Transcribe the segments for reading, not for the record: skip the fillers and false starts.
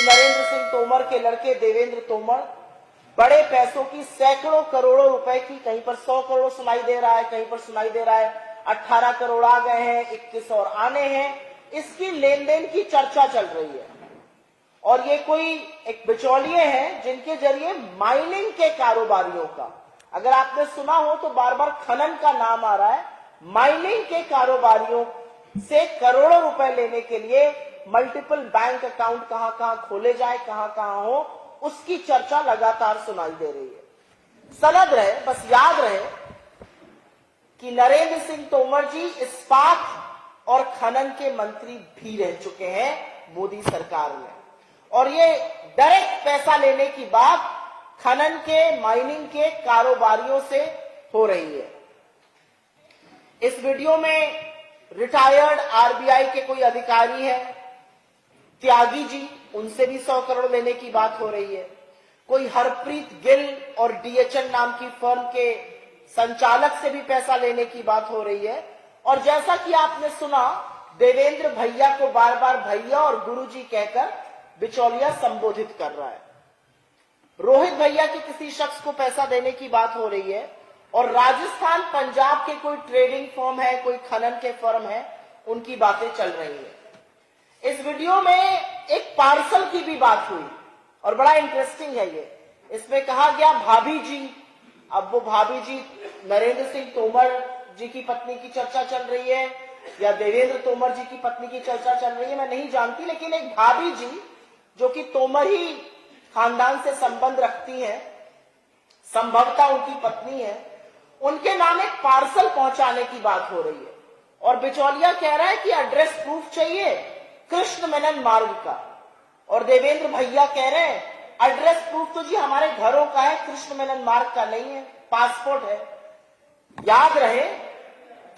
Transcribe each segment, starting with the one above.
कि नरेंद्र सिंह तोमर के लड़के देवेंद्र तोमर बड़े पैसों की सैकड़ों करोड़ों रुपए की, कहीं पर 100 करोड़ सुनाई दे रहा है, कहीं पर सुनाई दे रहा है 18 करोड़ आ गए हैं, 21 और आने हैं, इसकी लेन देन की चर्चा चल रही है। और ये कोई एक बिचौलिए हैं जिनके जरिए माइनिंग के कारोबारियों का, अगर आपने सुना हो तो बार बार खनन का नाम आ रहा है, माइनिंग के कारोबारियों से करोड़ों रुपए लेने के लिए मल्टीपल बैंक अकाउंट कहां कहां खोले जाए, कहां कहां हो, उसकी चर्चा लगातार सुनाई दे रही है। सनद रहे, बस याद रहे कि नरेंद्र सिंह तोमर जी इस्पात और खनन के मंत्री भी रह चुके हैं मोदी सरकार में, और ये डायरेक्ट पैसा लेने की बात खनन के, माइनिंग के कारोबारियों से हो रही है। इस वीडियो में रिटायर्ड आरबीआई के कोई अधिकारी है, त्यागी जी, उनसे भी 100 करोड़ लेने की बात हो रही है। कोई हरप्रीत गिल और डीएचएल नाम की फर्म के संचालक से भी पैसा लेने की बात हो रही है। और जैसा कि आपने सुना, देवेंद्र भैया को बार बार भैया और गुरुजी कहकर बिचौलिया संबोधित कर रहा है। रोहित भैया के किसी शख्स को पैसा देने की बात हो रही है, और राजस्थान पंजाब के कोई ट्रेडिंग फर्म है, कोई खनन के फर्म है, उनकी बातें चल रही है। इस वीडियो में एक पार्सल की भी बात हुई और बड़ा इंटरेस्टिंग है ये। इसमें कहा गया भाभी जी, अब वो भाभी जी नरेंद्र सिंह तोमर जी की पत्नी की चर्चा चल रही है या देवेंद्र तोमर जी की पत्नी की चर्चा चल रही है, मैं नहीं जानती, लेकिन एक भाभी जी जो कि तोमर ही खानदान से संबंध रखती हैं, संभवतः उनकी पत्नी है, उनके नाम एक पार्सल पहुंचाने की बात हो रही है। और बिचौलिया कह रहा है कि एड्रेस प्रूफ चाहिए कृष्ण मेनन मार्ग का, और देवेंद्र भैया कह रहे हैं एड्रेस प्रूफ तो जी हमारे घरों का है, कृष्ण मेनन मार्ग का नहीं है, पासपोर्ट है। याद रहे,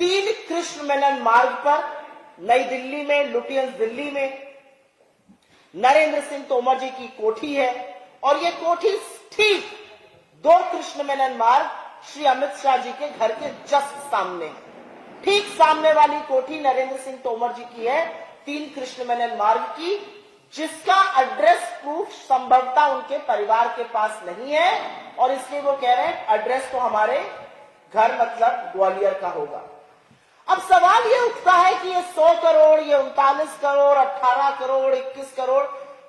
3 कृष्ण मेनन मार्ग पर, नई दिल्ली में, लुटियंस दिल्ली में नरेंद्र सिंह तोमर जी की कोठी है, और ये कोठी ठीक 2 कृष्ण मेनन मार्ग श्री अमित शाह जी के घर के जस्ट सामने है। ठीक सामने वाली कोठी नरेंद्र सिंह तोमर जी की है, 3 कृष्ण मेनन मार्ग की, जिसका एड्रेस प्रूफ संभवतः उनके परिवार के पास नहीं है, और इसलिए वो कह रहे हैं एड्रेस तो हमारे घर मतलब ग्वालियर का होगा। अब सवाल ये उठता है कि ये 100 करोड़, ये 39 करोड़, 18 करोड़, 21 करोड़,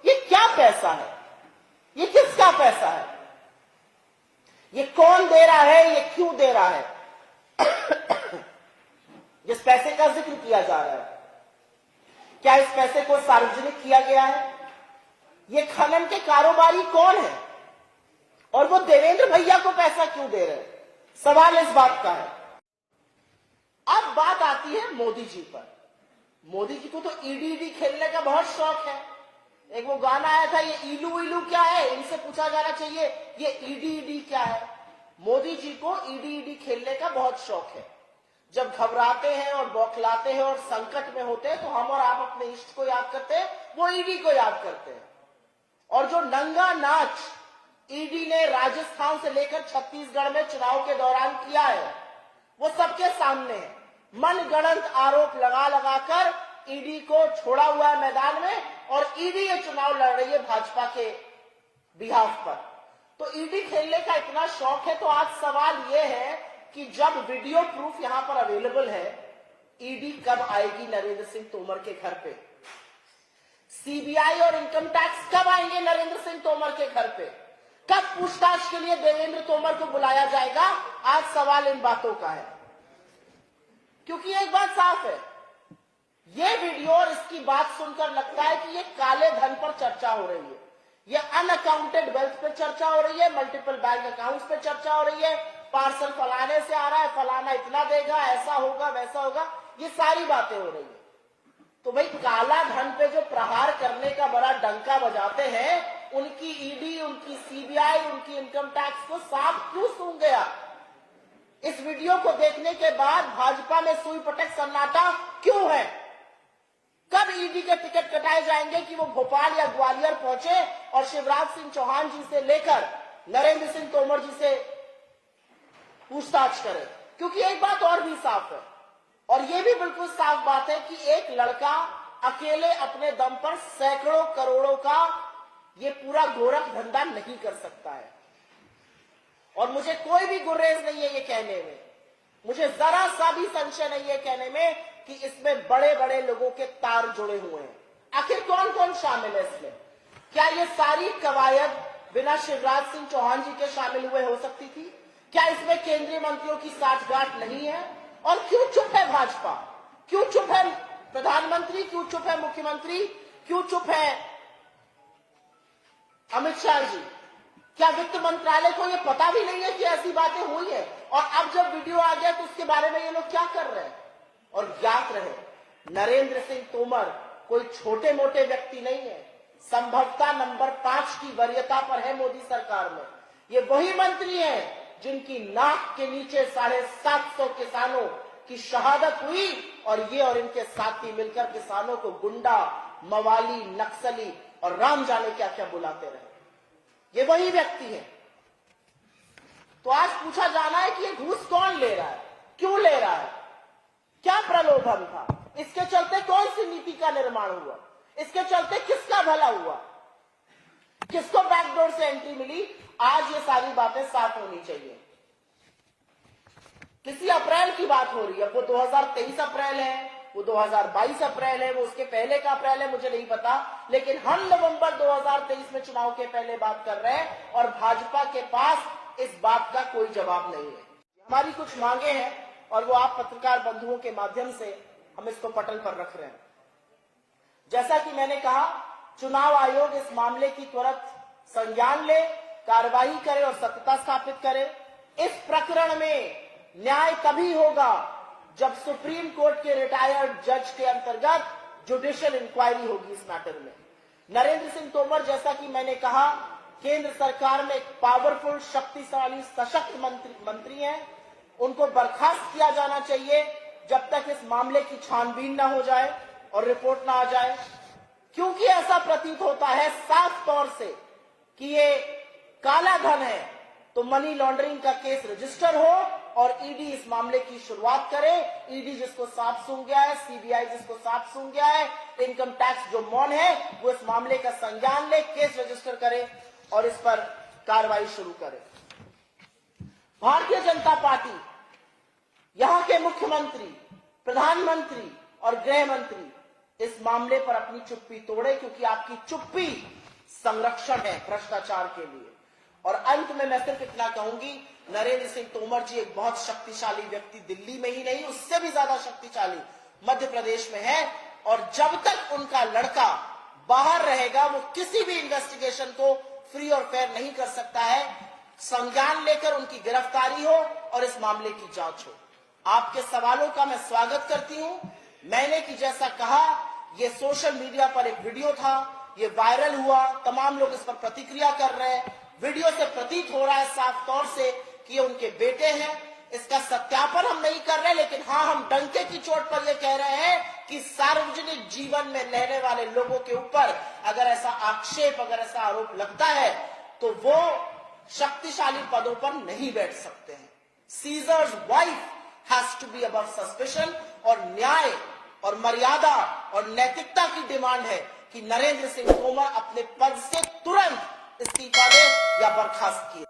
ये क्या पैसा है? ये किसका पैसा है? ये कौन दे रहा है? ये क्यों दे रहा है? जिस पैसे का जिक्र किया जा रहा है, क्या इस पैसे को सार्वजनिक किया गया है? ये खनन के कारोबारी कौन है और वो देवेंद्र भैया को पैसा क्यों दे रहे हैं? सवाल इस बात का है। अब बात आती है मोदी जी पर। मोदी जी को तो ईडी खेलने का बहुत शौक है। एक वो गाना आया था, ये ईलू ईलू क्या है, इनसे पूछा जाना चाहिए ये ईडी क्या है। मोदी जी को ईडी खेलने का बहुत शौक है। जब घबराते हैं और बौखलाते हैं और संकट में होते हैं तो हम और आप अपने इष्ट को याद करते हैं, वो ईडी को याद करते हैं। और जो नंगा नाच ईडी ने राजस्थान से लेकर छत्तीसगढ़ में चुनाव के दौरान किया है, वो सबके सामने है। मनगढ़ंत आरोप लगा लगाकर ईडी को छोड़ा हुआ है मैदान में, और ईडी ये चुनाव लड़ रही है भाजपा के बिहाफ पर। तो ईडी खेलने का इतना शौक है, तो आज सवाल यह है कि जब वीडियो प्रूफ यहां पर अवेलेबल है, ईडी कब आएगी नरेंद्र सिंह तोमर के घर पे? सीबीआई और इनकम टैक्स कब आएंगे नरेंद्र सिंह तोमर के घर पे? कब पूछताछ के लिए देवेंद्र तोमर को बुलाया जाएगा? आज सवाल इन बातों का है। क्योंकि एक बात साफ है, ये वीडियो और इसकी बात सुनकर लगता है कि ये काले धन पर चर्चा हो रही है, ये अनअकाउंटेड वेल्थ पे चर्चा हो रही है, मल्टीपल बैंक अकाउंट्स पे चर्चा हो रही है, पार्सल फलाने से आ रहा है, फलाना इतना देगा, ऐसा होगा, वैसा होगा, ये सारी बातें हो रही है। तो भाई काला धन पे जो प्रहार करने का बड़ा डंका बजाते हैं, उनकी ईडी, उनकी सीबीआई, उनकी इनकम टैक्स को सांप क्यों सूंघ गया? इस वीडियो को देखने के बाद भाजपा में सुई पटक सन्नाटा क्यों है? कब ईडी के टिकट कटाए जाएंगे कि वो भोपाल या ग्वालियर पहुंचे और शिवराज सिंह चौहान जी से लेकर नरेंद्र सिंह तोमर जी से पूछताछ करें? क्योंकि एक बात और भी साफ है, और ये भी बिल्कुल साफ बात है कि एक लड़का अकेले अपने दम पर सैकड़ों करोड़ों का ये पूरा गोरख धंधा नहीं कर सकता है। और मुझे कोई भी गुरेज नहीं है ये कहने में, मुझे जरा सा भी संशय नहीं है कहने में कि इसमें बड़े बड़े लोगों के तार जुड़े हुए हैं। आखिर कौन कौन शामिल है इसमें? क्या ये सारी कवायद बिना शिवराज सिंह चौहान जी के शामिल हुए हो सकती थी? क्या इसमें केंद्रीय मंत्रियों की साठगांठ नहीं है? और क्यों चुप है भाजपा? क्यों चुप है प्रधानमंत्री? क्यों चुप है मुख्यमंत्री? क्यों चुप है अमित शाह जी? क्या वित्त मंत्रालय को ये पता भी नहीं है कि ऐसी बातें हुई है? और अब जब वीडियो आ गया तो उसके बारे में ये लोग क्या कर रहे हैं? और ज्ञात रहे, नरेंद्र सिंह तोमर कोई छोटे मोटे व्यक्ति नहीं है। संभवतः नंबर 5 की वरीयता पर है मोदी सरकार में। ये वही मंत्री हैं जिनकी नाक के नीचे 750 किसानों की शहादत हुई और ये और इनके साथी मिलकर किसानों को गुंडा, मवाली, नक्सली और राम जाने क्या क्या बुलाते रहे। ये वही व्यक्ति है। तो आज पूछा जाना है कि ये घूस कौन ले रहा है, क्यों ले रहा है, क्या प्रलोभन था, इसके चलते कौन सी नीति का निर्माण हुआ, इसके चलते किसका भला हुआ, किसको बैकडोर से एंट्री मिली? आज ये सारी बातें साफ होनी चाहिए। किसी अप्रैल की बात हो रही है, वो 2023 अप्रैल है, वो 2022 अप्रैल है, वो उसके पहले का अप्रैल है, मुझे नहीं पता, लेकिन हम नवंबर 2023 में चुनाव के पहले बात कर रहे हैं और भाजपा के पास इस बात का कोई जवाब नहीं है। हमारी कुछ मांगे हैं और वो आप पत्रकार बंधुओं के माध्यम से हम इसको पटल पर रख रहे हैं। जैसा कि मैंने कहा, चुनाव आयोग इस मामले की त्वरित संज्ञान ले, कार्रवाई करे और सत्यता स्थापित करे। इस प्रकरण में न्याय तभी होगा जब सुप्रीम कोर्ट के रिटायर्ड जज के अंतर्गत जुडिशियल इंक्वायरी होगी इस मैटर में। नरेंद्र सिंह तोमर, जैसा कि मैंने कहा, केंद्र सरकार में एक पावरफुल, शक्तिशाली, सशक्त मंत्री हैं। उनको बर्खास्त किया जाना चाहिए जब तक इस मामले की छानबीन ना हो जाए और रिपोर्ट ना आ जाए, क्योंकि ऐसा प्रतीत होता है साफ तौर से कि ये काला धन है। तो मनी लॉन्ड्रिंग का केस रजिस्टर हो और ईडी इस मामले की शुरुआत करे। ईडी जिसको सांप सूंघ गया है, सीबीआई जिसको सांप सूंघ गया है, इनकम टैक्स जो मौन है, वो इस मामले का संज्ञान ले, केस रजिस्टर करे और इस पर कार्रवाई शुरू करे। भारतीय जनता पार्टी, यहां के मुख्यमंत्री, प्रधानमंत्री और गृह मंत्री इस मामले पर अपनी चुप्पी तोड़े, क्योंकि आपकी चुप्पी संरक्षण है भ्रष्टाचार के लिए। और अंत में मैं सिर्फ इतना कहूंगी, नरेंद्र सिंह तोमर जी एक बहुत शक्तिशाली व्यक्ति दिल्ली में ही नहीं, उससे भी ज्यादा शक्तिशाली मध्य प्रदेश में है। और जब तक उनका लड़का बाहर रहेगा, वो किसी भी इन्वेस्टिगेशन को फ्री और फेयर नहीं कर सकता है। संज्ञान लेकर उनकी गिरफ्तारी हो और इस मामले की जांच हो। आपके सवालों का मैं स्वागत करती हूं। मैंने कि जैसा कहा, ये सोशल मीडिया पर एक वीडियो था, ये वायरल हुआ, तमाम लोग इस पर प्रतिक्रिया कर रहे हैं। वीडियो से प्रतीत हो रहा है साफ तौर से कि ये उनके बेटे हैं। इसका सत्यापन हम नहीं कर रहे, लेकिन हाँ, हम डंके की चोट पर यह कह रहे हैं कि सार्वजनिक जीवन में रहने वाले लोगों के ऊपर अगर ऐसा आक्षेप, अगर ऐसा आरोप लगता है, तो वो शक्तिशाली पदों पर नहीं बैठ सकते हैं। Caesar's wife has to be above suspicion. और न्याय और मर्यादा और नैतिकता की डिमांड है कि नरेंद्र सिंह तोमर अपने पद से तुरंत इस्तीफा दे या बर्खास्त किए।